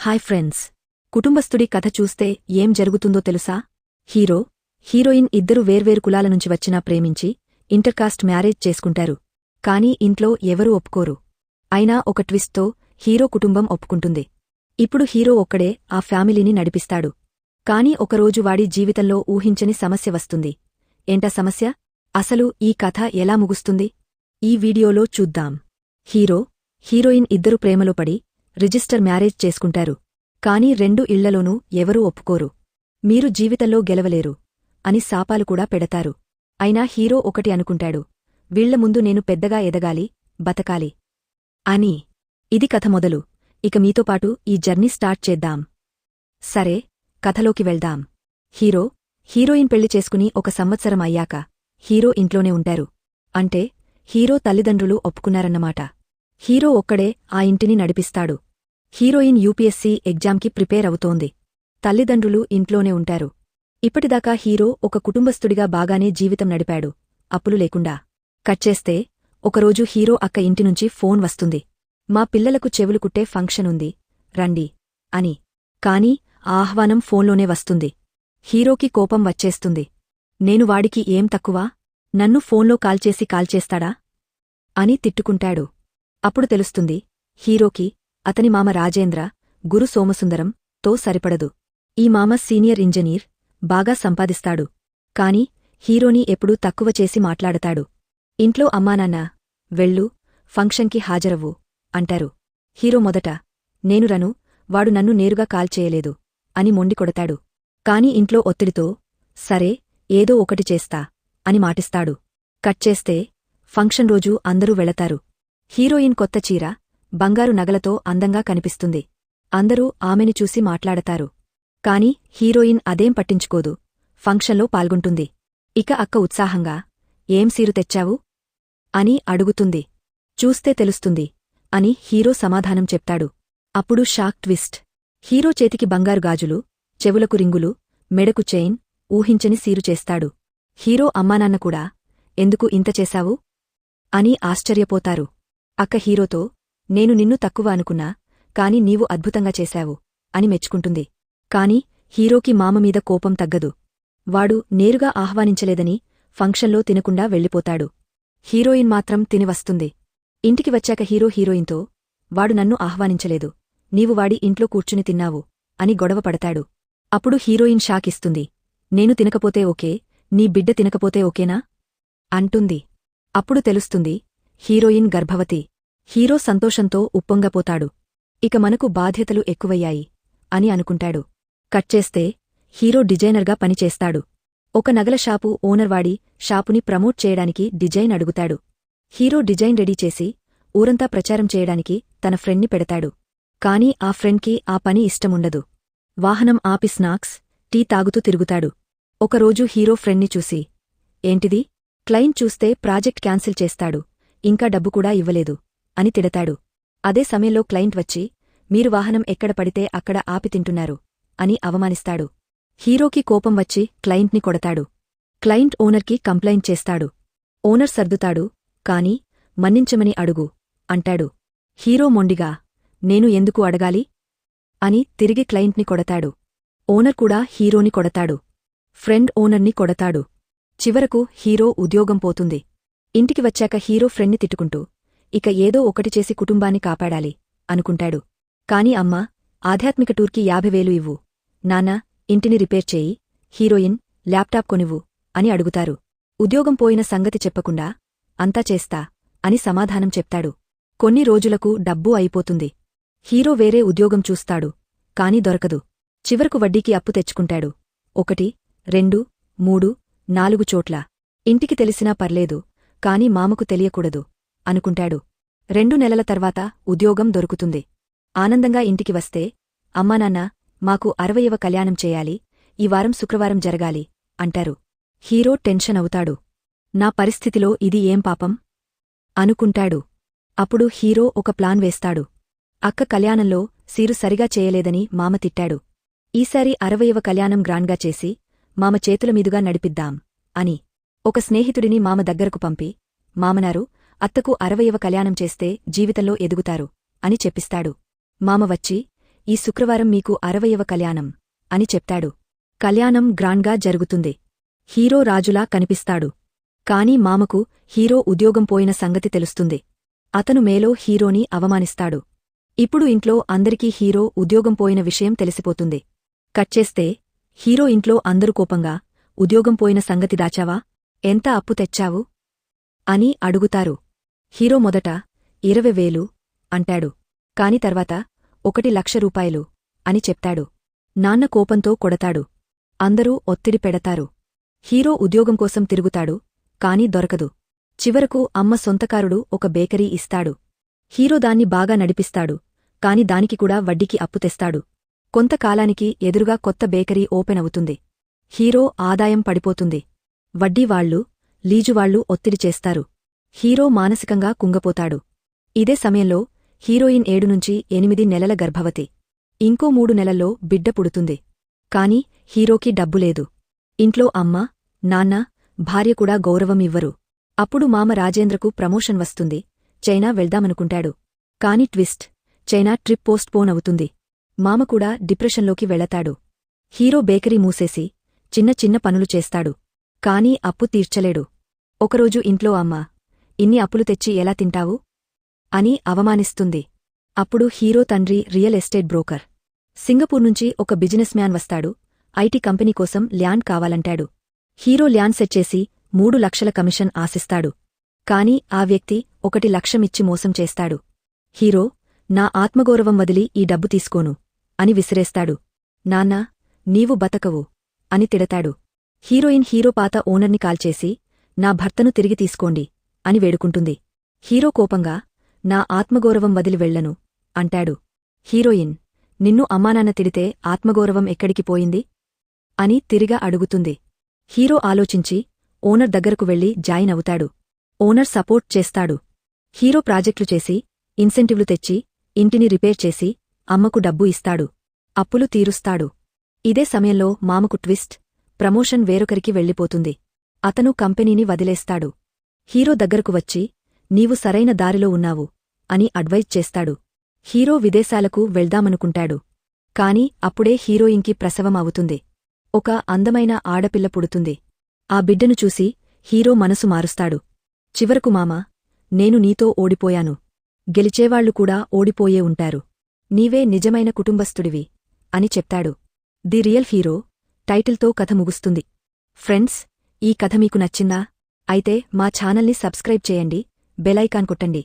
Hi friends, కుటుంబస్తుడి కథ చూస్తే ఏం జరుగుతుందో తెలుసా? హీరో, హీరోయిన్ ఇద్దరు వేర్వేరు కులాల నుంచి వచ్చినా ప్రేమించి ఇంటర్కాస్ట్ మ్యారేజ్ చేసుకుంటారు. కానీ ఇంట్లో ఎవరూ ఒప్పుకోరు. అయినా ఒక ట్విస్ట్తో హీరో కుటుంబం ఒప్పుకుంటుంది. ఇప్పుడు హీరో ఒక్కడే ఆ ఫ్యామిలీని నడిపిస్తాడు. కాని ఒకరోజు వాడి జీవితంలో ఊహించని సమస్య వస్తుంది. ఏంటా సమస్య? అసలు ఈ కథ ఎలా ముగుస్తుంది? ఈ వీడియోలో చూద్దాం. హీరో, హీరోయిన్ ఇద్దరు ప్రేమలో పడి రిజిస్టర్ మ్యారేజ్ చేసుకుంటారు. కాని రెండు ఇళ్లలోనూ ఎవరూ ఒప్పుకోరు. మీరు జీవితంలో గెలవలేరు అని శాపాలు కూడా పెడతారు. అయినా హీరో ఒకటి అనుకుంటాడు, వీళ్ల ముందు నేను పెద్దగా ఎదగాలి, బతకాలి అని. ఇది కథ మొదలు. ఇక మీతో పాటు ఈ జర్నీ స్టార్ట్ చేద్దాం. సరే, కథలోకి వెళ్దాం. హీరో, హీరోయిన్ పెళ్లి చేసుకుని 1 సంవత్సరం అయ్యాక హీరో ఇంట్లోనే ఉంటారు. అంటే హీరో తల్లిదండ్రులు ఒప్పుకున్నారన్నమాట. హీరో ఒక్కడే ఆ ఇంటిని నడిపిస్తాడు. హీరోయిన్ యూపీఎస్సీ ఎగ్జామ్కి ప్రిపేర్ అవుతోంది. తల్లిదండ్రులు ఇంట్లోనే ఉంటారు. ఇప్పటిదాకా హీరో ఒక కుటుంబస్తుడిగా బాగానే జీవితం నడిపాడు, అప్పులు లేకుండా. కట్చేస్తే ఒకరోజు హీరో అక్క ఇంటినుంచి ఫోన్ వస్తుంది. మా పిల్లలకు చెవులు కుట్టే ఫంక్షన్ ఉంది, రండి అని. కాని ఆ ఆహ్వానం ఫోన్లోనే వస్తుంది. హీరోకి కోపం వచ్చేస్తుంది. నేను వాడికి ఏం తక్కువ? నన్ను ఫోన్లో కాల్చేస్తాడా అని తిట్టుకుంటాడు. అప్పుడు తెలుస్తుంది హీరోకి అతని మామ రాజేంద్ర, గురు సోమసుందరం తో సరిపడదు. ఈ మామ సీనియర్ ఇంజనీర్, బాగా సంపాదిస్తాడు. కాని హీరోని ఎప్పుడూ తక్కువ చేసి మాట్లాడతాడు. ఇంట్లో అమ్మానాన్న, వెళ్ళు, ఫంక్షన్కి హాజరవ్వు అంటారు. హీరో మొదట, నేను రను, వాడు నన్ను నేరుగా కాల్ చేయలేదు అని మొండికొడతాడు. కాని ఇంట్లో ఒత్తిడితో, సరే, ఏదో ఒకటి చేస్తా అని మాటిస్తాడు. కట్చేస్తే ఫంక్షన్ రోజు అందరూ వెళతారు. హీరోయిన్ కొత్త చీర, బంగారు నగలతో అందంగా కనిపిస్తుంది. అందరూ ఆమెని చూసి మాట్లాడతారు. కాని హీరోయిన్ అదేం పట్టించుకోదు, ఫంక్షన్లో పాల్గొంటుంది. ఇక అక్క ఉత్సాహంగా, ఏం సీరు తెచ్చావు అని అడుగుతుంది. చూస్తే తెలుస్తుంది అని హీరో సమాధానం చెప్తాడు. అప్పుడు షాక్ ట్విస్ట్. హీరో చేతికి బంగారు గాజులు, చెవులకు రింగులు, మెడకు చైన్, ఊహించని సీరు చేస్తాడు. హీరో అమ్మానాన్న కూడా, ఎందుకు ఇంత చేశావు అని ఆశ్చర్యపోతారు. అక్క హీరోతో, నేను నిన్ను తక్కువ అనుకున్నా, కాని నీవు అద్భుతంగా చేశావు అని మెచ్చుకుంటుంది. కాని హీరోకి మామమీద కోపం తగ్గదు. వాడు నేరుగా ఆహ్వానించలేదని ఫంక్షన్లో తినకుండా వెళ్ళిపోతాడు. హీరోయిన్ మాత్రం తిని వస్తుంది. ఇంటికి వచ్చాక హీరో హీరోయిన్తో, వాడు నన్ను ఆహ్వానించలేదు, నీవు వాడి ఇంట్లో కూర్చుని తిన్నావు అని గొడవ పడతాడు. అప్పుడు హీరోయిన్ షాకిస్తుంది. నేను తినకపోతే ఓకే, నీ బిడ్డ తినకపోతే ఓకేనా అంటుంది. అప్పుడు తెలుస్తుంది హీరోయిన్ గర్భవతి. హీరో సంతోషంతో ఉప్పొంగపోతాడు. ఇక మనకు బాధ్యతలు ఎక్కువయ్యాయి అని అనుకుంటాడు. కట్చేస్తే హీరో డిజైనర్గా పనిచేస్తాడు. ఒక నగల షాపు ఓనర్ వాడి షాపుని ప్రమోట్ చేయడానికి డిజైన్ అడుగుతాడు. హీరో డిజైన్ రెడీ చేసి ఊరంతా ప్రచారం చేయడానికి తన ఫ్రెండ్ని పెడతాడు. కాని ఆ ఫ్రెండ్కి ఆ పని ఇష్టముండదు. వాహనం ఆపి స్నాక్స్, టీ తాగుతూ తిరుగుతాడు. ఒకరోజు హీరో ఫ్రెండ్ని చూసి, ఏంటిది? క్లయింట్ చూస్తే ప్రాజెక్ట్ క్యాన్సిల్ చేస్తాడు, ఇంకా డబ్బు కూడా ఇవ్వలేదు అని తిడతాడు. అదే సమయంలో క్లయింట్ వచ్చి, మీరు వాహనం ఎక్కడ పడితే అక్కడ ఆపి తింటున్నారు అని అవమానిస్తాడు. హీరోకి కోపం వచ్చి క్లయింట్ని కొడతాడు. క్లయింట్ ఓనర్కి కంప్లైంట్ చేస్తాడు. ఓనర్ సర్దుతాడు, కాని మన్నించమని అడుగు అంటాడు. హీరో మొండిగా, నేను ఎందుకు అడగాలి అని తిరిగి క్లయింట్ని కొడతాడు. ఓనర్ కూడా హీరోని కొడతాడు. ఫ్రెండ్ ఓనర్ని కొడతాడు. చివరకు హీరో ఉద్యోగం పోతుంది. ఇంటికి వచ్చాక హీరో ఫ్రెండ్ని తిట్టుకుంటూ, ఇక ఏదో ఒకటి చేసి కుటుంబాన్ని కాపాడాలి అనుకుంటాడు. కాని అమ్మా, ఆధ్యాత్మిక టూర్కి 50,000 ఇవ్వు, నాన్నా, ఇంటిని రిపేర్ చేయి, హీరోయిన్, ల్యాప్టాప్ కొనివ్వు అని అడుగుతారు. ఉద్యోగం పోయిన సంగతి చెప్పకుండా, అంతా చేస్తా అని సమాధానం చెప్తాడు. కొన్ని రోజులకు డబ్బు అయిపోతుంది. హీరో వేరే ఉద్యోగం చూస్తాడు, కాని దొరకదు. చివరకు వడ్డీకి అప్పు తెచ్చుకుంటాడు. 1, 2, 3, 4 చోట్ల. ఇంటికి తెలిసినా పర్లేదు, కాని మామకు తెలియకూడదు అనుకుంటాడు. 2 నెలల తర్వాత ఉద్యోగం దొరుకుతుంది. ఆనందంగా ఇంటికి వస్తే, అమ్మానాన్న, మాకు 60వ కళ్యాణం చేయాలి, ఈ వారం శుక్రవారం జరగాలి అంటారు. హీరో టెన్షన్ అవుతాడు. నా పరిస్థితిలో ఇది ఏం పాపం అనుకుంటాడు. అప్పుడు హీరో ఒక ప్లాన్ వేస్తాడు. అక్క కళ్యాణంలో సీరు సరిగా చేయలేదని మామ తిట్టాడు. ఈసారి 60వ కళ్యాణం గ్రాండ్గా చేసి మామ చేతుల మీదుగా నడిపిద్దాం అని. ఒక స్నేహితుడిని మామ దగ్గరకు పంపి, మామనారు, అత్తకు 60వ కళ్యాణం చేస్తే జీవితంలో ఎదుగుతారు అని చెప్పిస్తాడు. మామ వచ్చి, ఈ శుక్రవారం మీకు 60వ కళ్యాణం అని చెప్తాడు. కళ్యాణం గ్రాండ్గా జరుగుతుంది. హీరో రాజులా కనిపిస్తాడు. కాని మామకు హీరో ఉద్యోగం పోయిన సంగతి తెలుస్తుంది. అతను మేలో హీరోని అవమానిస్తాడు. ఇప్పుడు ఇంట్లో అందరికీ హీరో ఉద్యోగం పోయిన విషయం తెలిసిపోతుంది. కట్చేస్తే హీరో ఇంట్లో అందరూ కోపంగా, ఉద్యోగం పోయిన సంగతి దాచావా? ఎంత అప్పు తెచ్చావు? అని అడుగుతారు. హీరో మొదట 20,000 అంటాడు. కాని తర్వాత 1,00,000 రూపాయలు అని చెప్తాడు. నాన్న కోపంతో కొడతాడు. అందరూ ఒత్తిడి పెడతారు. హీరో ఉద్యోగం కోసం తిరుగుతాడు, కాని దొరకదు. చివరకు అమ్మ సొంతకారుడు ఒక బేకరీ ఇస్తాడు. హీరో దాన్ని బాగా నడిపిస్తాడు, కాని దానికి కూడా వడ్డీకి అప్పు తెస్తాడు. కొంతకాలానికి ఎదురుగా కొత్త బేకరీ ఓపెన్ అవుతుంది. హీరో ఆదాయం పడిపోతుంది. వడ్డీవాళ్లు, లీజువాళ్లు ఒత్తిడి చేస్తారు. హీరో మానసికంగా కుంగపోతాడు. ఇదే సమయంలో హీరోయిన్ 7-8 నెలల గర్భవతి. ఇంకో 3 నెలల్లో బిడ్డ పుడుతుంది. కాని హీరోకి డబ్బులేదు. ఇంట్లో అమ్మ, నాన్న, భార్య కూడా గౌరవం ఇవ్వరు. అప్పుడు మామ రాజేంద్రకు ప్రమోషన్ వస్తుంది. చైనా వెళ్దామనుకుంటాడు. కాని twist, China trip post phone అవుతుంది. మామ కూడా డిప్రెషన్లోకి వెళతాడు. హీరో బేకరీ మూసేసి చిన్న చిన్న పనులు చేస్తాడు. కాని అప్పు తీర్చలేడు. ఒకరోజు ఇంట్లో అమ్మ, ఇన్ని అప్పులు తెచ్చి ఎలా తింటావు? అని అవమానిస్తుంది. అప్పుడు హీరో తండ్రి రియల్ ఎస్టేట్ బ్రోకర్. సింగపూర్ నుంచి ఒక బిజినెస్ మ్యాన్ వస్తాడు. ఐటీ కంపెనీ కోసం ల్యాండ్ కావాలంటాడు. హీరో ల్యాండ్ సెట్ చేసి 3 లక్షల కమిషన్ ఆశిస్తాడు. కాని ఆ వ్యక్తి 1 లక్షమిచ్చి మోసం చేస్తాడు. హీరో, నా ఆత్మగౌరవం వదిలి ఈ డబ్బు తీసుకోను అని విసిరేస్తాడు. నాన్నా, నీవు బతకవు అని తిడతాడు. హీరోయిన్ హీరో పాత ఓనర్ని కాల్చేసి, నా భర్తను తిరిగి తీసుకోండి అని వేడుకుంటుంది. హీరో కోపంగా, నా ఆత్మగౌరవం వదిలి వెళ్లను అంటాడు. హీరోయిన్, నిన్ను అమ్మానాన్న తిడితే ఆత్మగౌరవం ఎక్కడికి పోయింది? అని తిరిగా అడుగుతుంది. హీరో ఆలోచించి ఓనర్ దగ్గరకు వెళ్లి జాయిన్ అవుతాడు. ఓనర్ సపోర్ట్ చేస్తాడు. హీరో ప్రాజెక్టులు చేసి, ఇన్సెంటివ్లు తెచ్చి, ఇంటిని రిపేర్ చేసి, అమ్మకు డబ్బు ఇస్తాడు. అప్పులు తీరుస్తాడు. ఇదే సమయంలో మామకు ట్విస్ట్, ప్రమోషన్ వేరొకరికి వెళ్ళిపోతుంది. అతను కంపెనీని వదిలేస్తాడు. హీరో దగ్గరకు వచ్చి, నీవు సరైన దారిలో ఉన్నావు అని అడ్వైజ్ చేస్తాడు. హీరో విదేశాలకు వెళ్దామనుకుంటాడు. కాని అప్పుడే హీరోయిన్కి ప్రసవం అవుతుంది. ఒక అందమైన ఆడపిల్ల పుడుతుంది. ఆ బిడ్డను చూసి హీరో మనసు మారుస్తాడు. చివరకు మామా, నేను నీతో ఓడిపోయాను. గెలిచేవాళ్లు కూడా ఓడిపోయే ఉంటారు. నీవే నిజమైన కుటుంబస్థుడివి అని చెప్తాడు. ది రియల్ హీరో టైటిల్తో కథ ముగుస్తుంది. ఫ్రెండ్స్, ఈ కథ మీకు నచ్చిందా? అయితే మా ఛానల్ని సబ్స్క్రైబ్ చేయండి, బెల్ ఐకాన్ కొట్టండి.